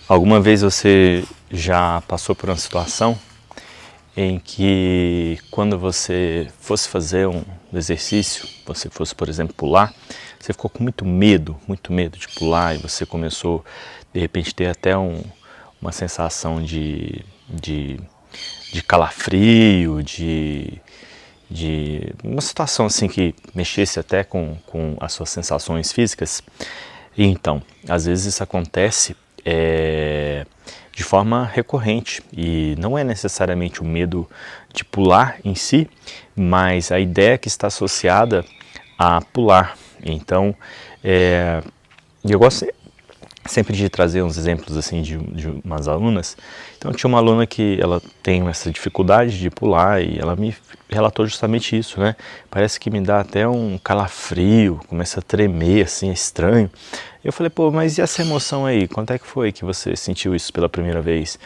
Alguma vez você já passou por uma situação em que quando você fosse fazer um exercício, você fosse, por exemplo, pular, você ficou com muito medo de pular e você começou, de repente, ter até uma sensação de calafrio, de uma situação assim que mexesse até com as suas sensações físicas? E então, às vezes isso acontece de forma recorrente e não é necessariamente o medo de pular em si, mas a ideia que está associada a pular. Então, eu gosto sempre de trazer uns exemplos assim de umas alunas. Então tinha uma aluna que ela tem essa dificuldade de pular e ela me relatou justamente isso, né? Parece que me dá até um calafrio, começa a tremer assim, é estranho. Eu falei, pô, mas e essa emoção aí? Quando é que foi que você sentiu isso pela primeira vez?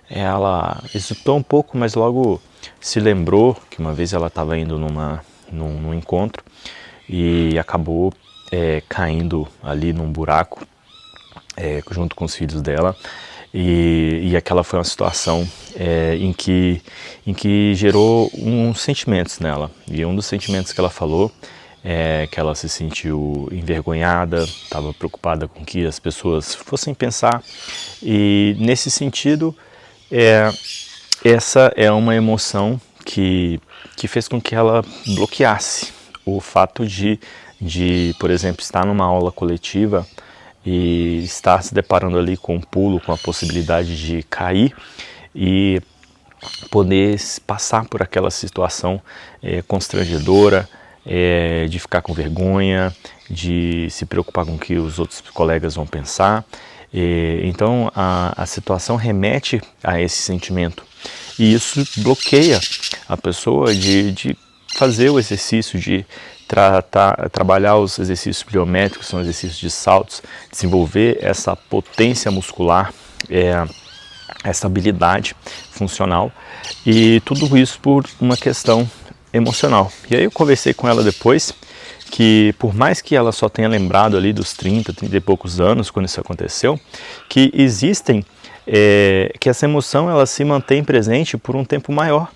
Ela hesitou um pouco, mas logo se lembrou que uma vez ela estava indo num encontro e acabou caindo ali num buraco junto com os filhos dela, e aquela foi uma situação em que gerou uns sentimentos nela, e um dos sentimentos que ela falou é que ela se sentiu envergonhada, estava preocupada com o que as pessoas fossem pensar, e nesse sentido, essa é uma emoção que fez com que ela bloqueasse o fato de, por exemplo, estar numa aula coletiva e estar se deparando ali com um pulo, com a possibilidade de cair e poder passar por aquela situação constrangedora, de ficar com vergonha, de se preocupar com o que os outros colegas vão pensar. Então a situação remete a esse sentimento e isso bloqueia a pessoa de fazer o exercício, de trabalhar os exercícios pliométricos, são exercícios de saltos, desenvolver essa potência muscular, essa habilidade funcional, e tudo isso por uma questão emocional. E aí eu conversei com ela depois, que por mais que ela só tenha lembrado ali dos 30 e poucos anos quando isso aconteceu, que existem, que essa emoção ela se mantém presente por um tempo maior.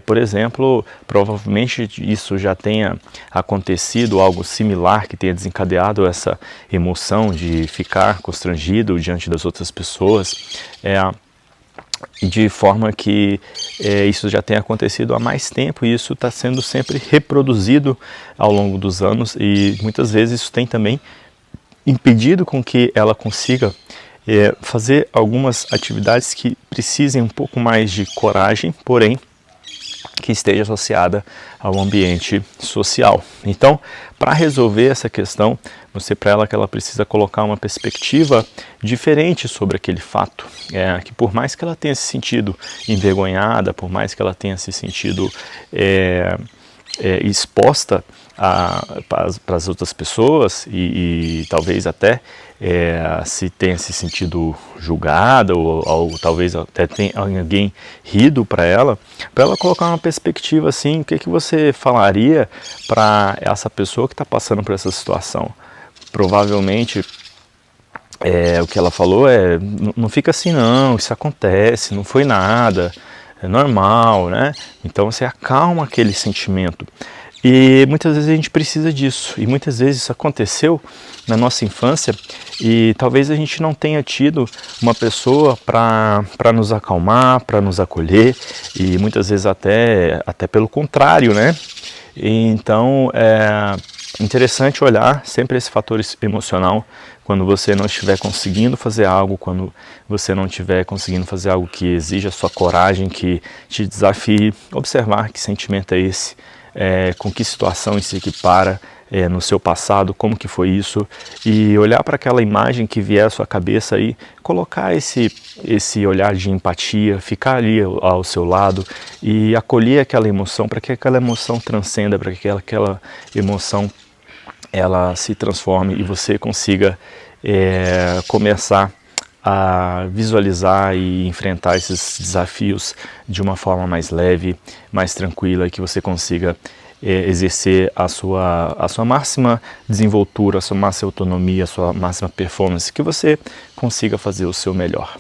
Por exemplo, provavelmente isso já tenha acontecido, algo similar que tenha desencadeado essa emoção de ficar constrangido diante das outras pessoas, de forma que isso já tenha acontecido há mais tempo e isso está sendo sempre reproduzido ao longo dos anos, e muitas vezes isso tem também impedido com que ela consiga fazer algumas atividades que precisem um pouco mais de coragem, porém que esteja associada ao ambiente social. Então, para resolver essa questão, você para ela que ela precisa colocar uma perspectiva diferente sobre aquele fato, que por mais que ela tenha se sentido envergonhada, por mais que ela tenha se sentido exposta para as outras pessoas e talvez até se tenha se sentido julgada ou talvez até tenha alguém rido para ela colocar uma perspectiva assim, o que você falaria para essa pessoa que está passando por essa situação? Provavelmente o que ela falou não fica assim não, isso acontece, não foi nada, é normal, né? Então você acalma aquele sentimento. E muitas vezes a gente precisa disso, e muitas vezes isso aconteceu na nossa infância e talvez a gente não tenha tido uma pessoa para nos acalmar, para nos acolher, e muitas vezes até pelo contrário, né? Então é interessante olhar sempre esse fator emocional quando você não estiver conseguindo fazer algo, quando você não estiver conseguindo fazer algo que exija sua coragem, que te desafie, observar que sentimento é esse, com que situação isso se equipara no seu passado, como que foi isso, e olhar para aquela imagem que vier à sua cabeça e colocar esse olhar de empatia, ficar ali ao seu lado e acolher aquela emoção, para que aquela emoção transcenda, para que aquela emoção ela se transforme e você consiga começar a visualizar e enfrentar esses desafios de uma forma mais leve, mais tranquila, que você consiga exercer a sua máxima desenvoltura, a sua máxima autonomia, a sua máxima performance, que você consiga fazer o seu melhor.